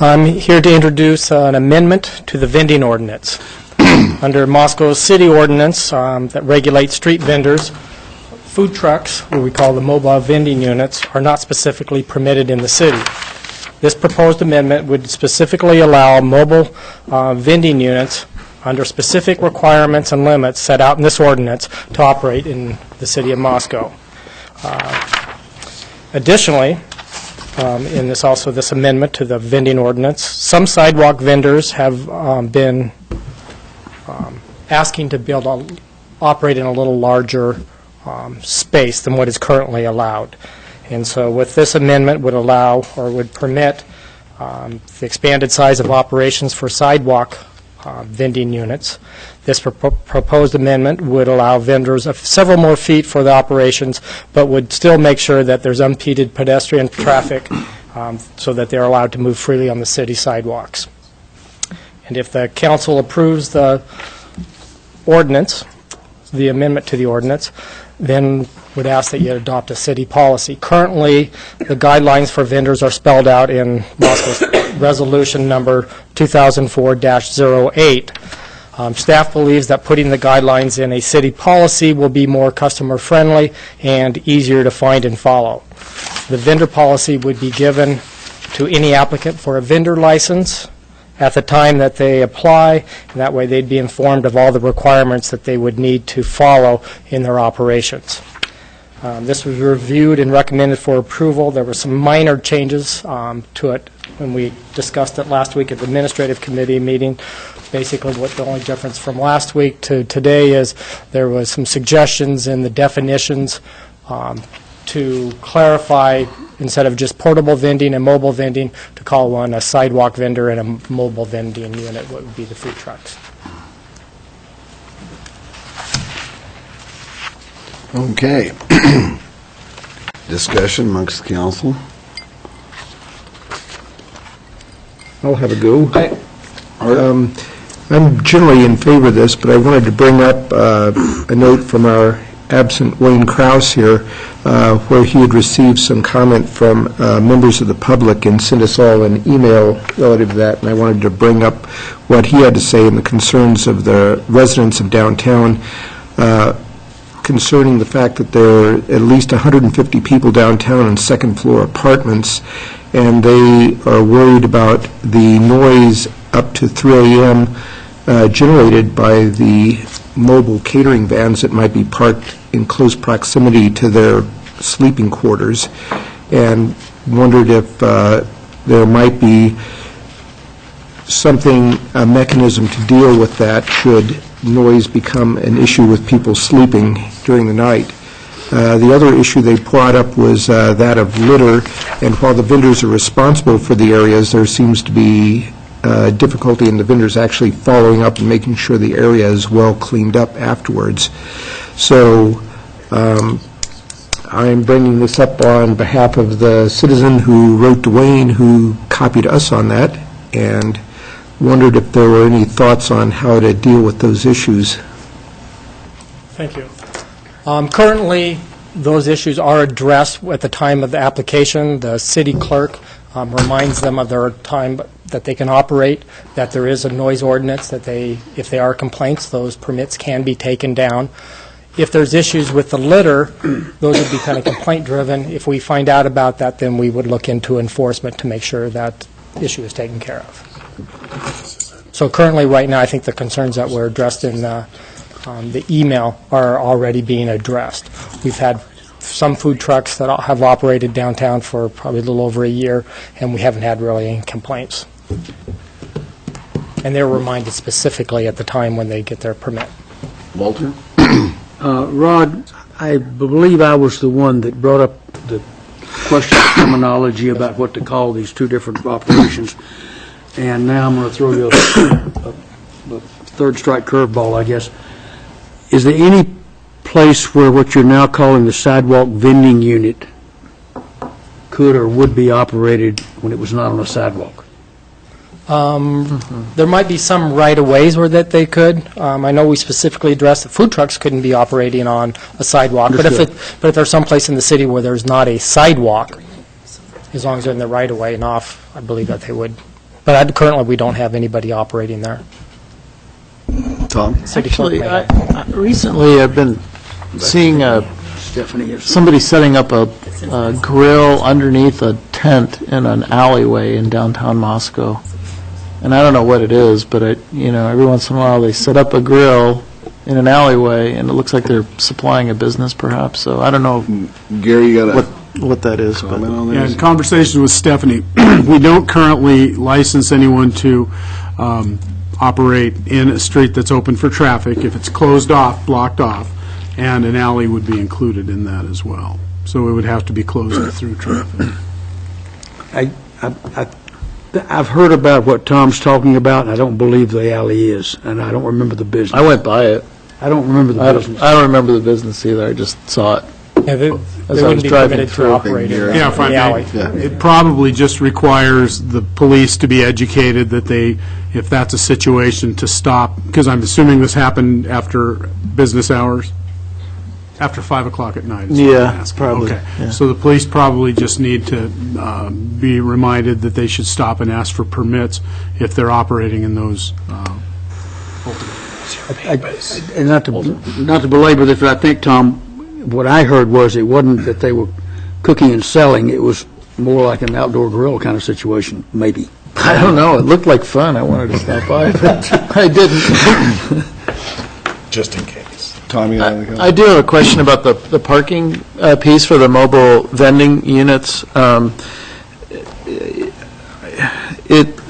I'm here to introduce an amendment to the vending ordinance. Under Moscow's city ordinance that regulates street vendors, food trucks, what we call the mobile vending units, are not specifically permitted in the city. This proposed amendment would specifically allow mobile vending units under specific requirements and limits set out in this ordinance to operate in the city of Moscow. Additionally, in this amendment to the vending ordinance, some sidewalk vendors have been asking to operate in a little larger space than what is currently allowed. And so with this amendment would allow or would permit the expanded size of operations for sidewalk vending units. This proposed amendment would allow vendors of several more feet for the operations, but would still make sure that there's unimpeded pedestrian traffic so that they're allowed to move freely on the city sidewalks. And if the council approves the ordinance, the amendment to the ordinance, then would ask that you adopt a city policy. Currently, the guidelines for vendors are spelled out in Moscow's resolution number 2004-08. Staff believes that putting the guidelines in a city policy will be more customer-friendly and easier to find and follow. The vendor policy would be given to any applicant for a vendor license at the time that they apply, and that way they'd be informed of all the requirements that they would need to follow in their operations. This was reviewed and recommended for approval. There were some minor changes to it when we discussed it last week at the administrative committee meeting. Basically, what the only difference from last week to today is there was some suggestions in the definitions to clarify, instead of just portable vending and mobile vending, to call one a sidewalk vendor and a mobile vending unit, what would be the food trucks. Okay. Discussion amongst the council. I'll have a go. I'm generally in favor of this, but I wanted to bring up a note from our absent Wayne Krause here, where he had received some comment from members of the public and sent us all an email relative to that, and I wanted to bring up what he had to say and the concerns of the residents of downtown concerning the fact that there are at least 150 people downtown in second-floor apartments, and they are worried about the noise up to 3 a.m. Generated by the mobile catering vans that might be parked in close proximity to their sleeping quarters, and wondered if there might be a mechanism to deal with that should noise become an issue with people sleeping during the night. The other issue they brought up was that of litter, and while the vendors are responsible for the areas, there seems to be difficulty in the vendors actually following up and making sure the area is well cleaned up afterwards. So I'm bringing this up on behalf of the citizen who wrote to Wayne, who copied us on that, and wondered if there were any thoughts on how to deal with those issues. Thank you. Currently, those issues are addressed at the time of the application. The city clerk reminds them of their time that they can operate, that there is a noise ordinance, that if there are complaints, those permits can be taken down. If there's issues with the litter, those would be kind of complaint-driven. If we find out about that, then we would look into enforcement to make sure that issue is taken care of. So currently, right now, I think the concerns that were addressed in the email are already being addressed. We've had some food trucks that have operated downtown for probably a little over a year, and we haven't had really any complaints. And they're reminded specifically at the time when they get their permit. Walter? Rod, I believe I was the one that brought up the question of terminology about what to call these two different operations. And now I'm going to throw you a third strike curveball, I guess. Is there any place where what you're now calling the sidewalk vending unit could or would be operated when it was not on a sidewalk? There might be some right-of-ways where that they could. I know we specifically addressed that food trucks couldn't be operating on a sidewalk. But if there's some place in the city where there's not a sidewalk, as long as they're in the right-of-way and off, I believe that they would But currently, we don't have anybody operating there. Tom? City clerk Actually, may have. recently I've been seeing Stephanie is. somebody setting up a grill underneath a tent in an alleyway in downtown Moscow. And I don't know what it is, but every once in a while they set up a grill in an alleyway, and it looks like they're supplying a business perhaps. So I don't know Gary, you got what that is, a but comment on Yeah, this? in conversations with Stephanie, we don't currently license anyone to operate in a street that's open for traffic. If it's closed off, blocked off, and an alley would be included in that as well. So it would have to be closed through traffic. I've heard about what Tom's talking about, and I don't believe the alley is, and I don't remember the business. I went by it. I don't remember the I business. don't remember the business either. I just saw it. Yeah, they I wouldn't was be driving permitted to through, operate in Yeah, Yeah, if I the alley. may, it probably just requires the police to be educated that they, if that's a situation, to stop, because I'm assuming this happened after business hours? After 5 o'clock at night? is what I'm Yeah, asking. probably, Okay, yeah. so the police probably just need to be reminded that they should stop and ask for permits if they're operating in those And not to belabor this, but I think, Tom, what I heard was it wasn't that they were cooking and selling, it was more like an outdoor grill kind of situation, maybe. I don't know. It looked like fun. I wanted to stop by, but I didn't. Just in case. Tom, you got any comment? I do have a question about the parking piece for the mobile vending units.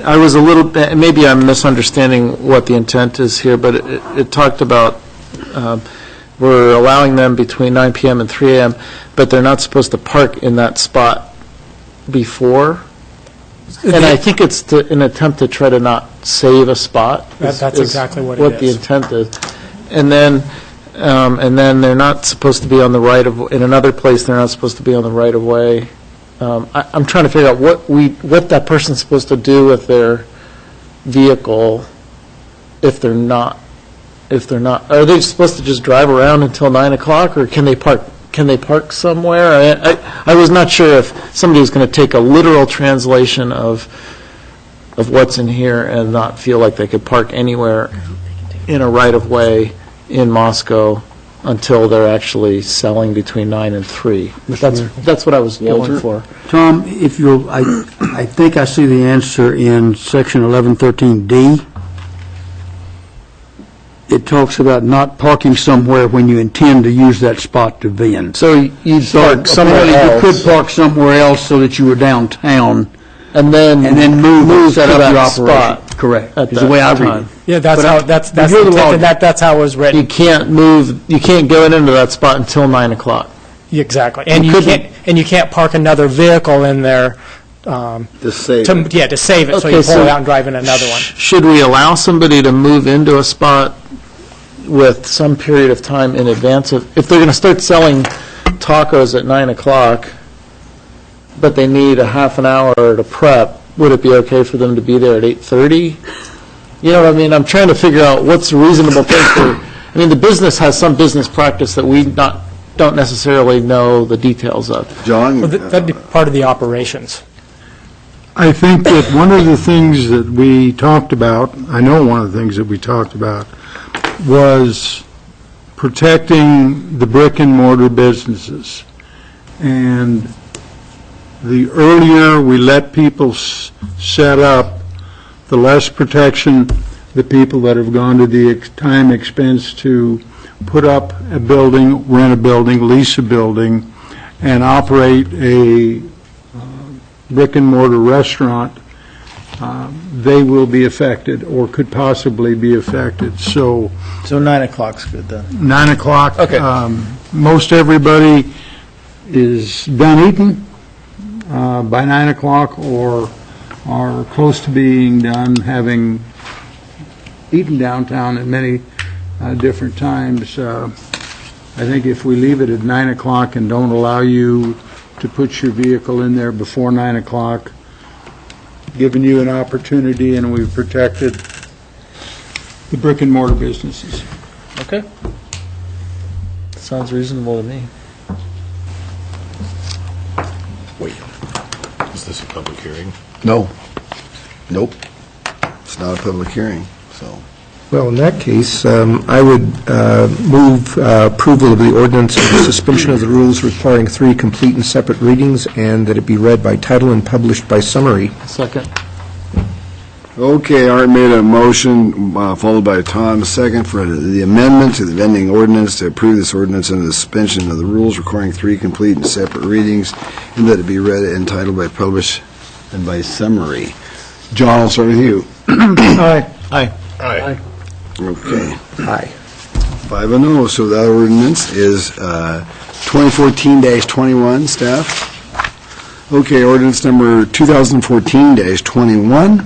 I was a little, maybe I'm misunderstanding what the intent is here, but it talked about we're allowing them between 9 p.m. and 3 a.m., but they're not supposed to park in that spot before. And I think it's an attempt to try to not save a spot. That's is exactly what it What the is. intent is. And then they're not supposed to be on the right of, in another place, they're not supposed to be on the right of way. I'm trying to figure out what that person's supposed to do with their vehicle if they're not, are they supposed to just drive around until 9 o'clock, or can they park somewhere? I was not sure if somebody was going to take a literal translation of what's in here and not feel like they could park anywhere in a right-of-way in Moscow until they're actually selling between 9 and 3. That's what I was going for. Tom, if you'll, I think I see the answer in section 1113D. It talks about not parking somewhere when you intend to use that spot to vend. So you'd park somewhere Apparently, else. you could park somewhere else so that you were downtown, and then move and set to up that your spot operation. Correct, at is the way I that read time. it. Yeah, that's But how, I- that's but the you're the intent, law- and that's how it was You written. can't go into that spot until 9 o'clock. Exactly. And You you can't park another vehicle in there, Just say, to save it, so Okay, you pull so it out and drive in another one. Should we allow somebody to move into a spot with some period of time in advance of, if they're going to start selling tacos at 9 o'clock, but they need a half an hour to prep, would it be okay for them to be there at 8:30? You know what I mean? I'm trying to figure out what's a reasonable thing for, I mean, the business has some business practice that we don't necessarily know the details of. John? Well, that'd be part of the operations. I think that one of the things that we talked about, I know one of the things that we talked about, was protecting the brick and mortar businesses. And the earlier we let people set up, the less protection the people that have gone to the time expense to put up a building, rent a building, lease a building, and operate a brick and mortar restaurant, they will be affected or could possibly be affected. So So 9 o'clock's good then. 9 o'clock. Okay. Most everybody is done eating by 9 o'clock or are close to being done, having eaten downtown at many different times. I think if we leave it at 9 o'clock and don't allow you to put your vehicle in there before 9 o'clock, giving you an opportunity, and we've protected the brick and mortar businesses. Okay. Sounds reasonable to me. Wait, is this a public hearing? No. Nope. It's not a public hearing, so. Well, in that case, I would move approval of the ordinance and the suspension of the rules requiring 3 complete and separate readings, and that it be read by title and published by summary. Second. Okay, Art made a motion, followed by Tom, a second, for the amendment to the vending ordinance to approve this ordinance under the suspension of the rules requiring 3 complete and separate readings, and that it be read and titled by published and by summary. John, I'll start with you. Aye. Aye. Aye. Okay. Aye. 5-0, so that ordinance is 2014-21, staff. Okay, ordinance number 2014-21,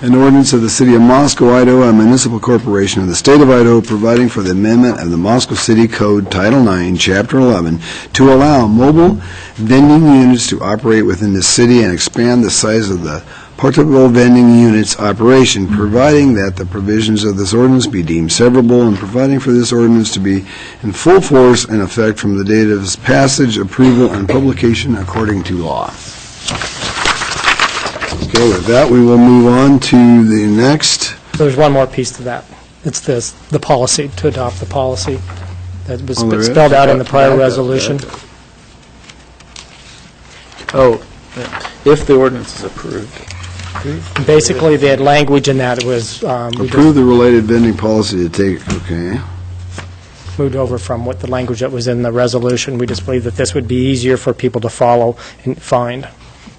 an ordinance of the City of Moscow, Idaho, a municipal corporation of the State of Idaho, providing for the amendment of the Moscow City Code, Title 9, Chapter 11, to allow mobile vending units to operate within the city and expand the size of the portable vending units operation, providing that the provisions of this ordinance be deemed severable, and providing for this ordinance to be in full force and effect from the date of its passage, approval, and publication according to law. Okay, with that, we will move on to the next. There's one more piece to that. It's the policy, to adopt the policy that was Oh, there is? spelled out in the prior resolution. Oh, if the ordinance is approved. Basically, they had language in that, it was, we Approve just the related vending policy to take, okay. moved over from what the language that was in the resolution. We just believe that this would be easier for people to follow and find.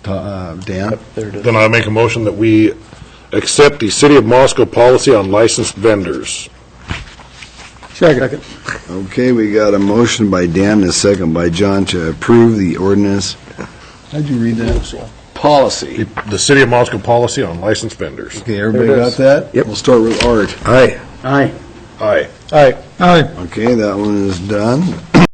Dan? There it is. Then I make a motion that we accept the City of Moscow policy on licensed vendors. Second. Okay, we got a motion by Dan and a second by John to approve the ordinance. How'd you read that? Policy. The City of Moscow policy on licensed vendors. Okay, everybody There it got is. that? Yep. We'll start with Art. Aye. Aye. Aye. Aye. Aye. Okay, that one is done.